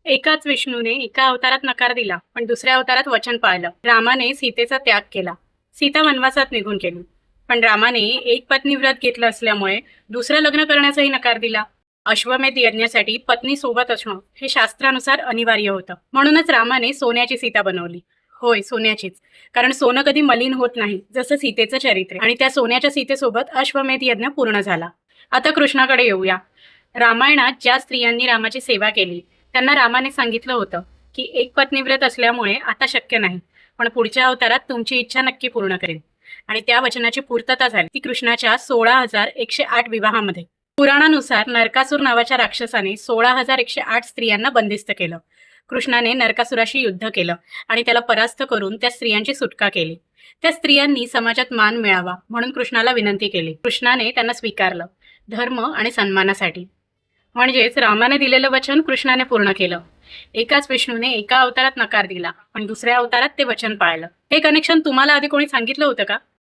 एकाच विष्णूने एका अवतारात नकार दिला, पण दुसऱ्या अवतारात वचन पाळलं. रामाने सीतेचा त्याग केला. सीता वनवासात निघून गेली. पण रामाने एक पत्नी व्रत घेतलं असल्यामुळे दुसरं लग्न करण्याचाही नकार दिला. अश्वमेध यज्ञासाठी पत्नी सोबत असणं हे शास्त्रानुसार अनिवार्य होतं. म्हणूनच रामाने सोन्याची सीता बनवली. होय, सोन्याचीच. कारण सोनं कधी मलिन होत नाही, जसं सीतेचं चरित्र. आणि त्या सोन्याच्या सीतेसोबत अश्वमेध यज्ञ पूर्ण झाला. आता कृष्णाकडे येऊया. रामायणात ज्या स्त्रियांनी रामाची सेवा केली त्यांना रामाने सांगितलं होतं की एक पत्नीव्रत असल्यामुळे आता शक्य नाही, पण पुढच्या अवतारात तुमची इच्छा नक्की पूर्ण करेल. आणि त्या वचनाची पूर्तता झाली ती कृष्णाच्या 16,108 विवाहामध्ये. पुराणानुसार नरकासूर नावाच्या राक्षसाने 16,108 स्त्रियांना बंदिस्त केलं. कृष्णाने नरकासुराशी युद्ध केलं आणि त्याला परास्त करून त्या स्त्रियांची सुटका केली. त्या स्त्रियांनी समाजात मान मिळावा म्हणून कृष्णाला विनंती केली. कृष्णाने त्यांना स्वीकारलं, धर्म आणि सन्मानासाठी. म्हणजेच रामाने दिलेलं वचन कृष्णाने पूर्ण केलं. एकाच विष्णूने एका अवतारात नकार दिला, पण दुसऱ्या अवतारात ते वचन पाळलं. हे कनेक्शन तुम्हाला आधी कोणी सांगितलं होतं का?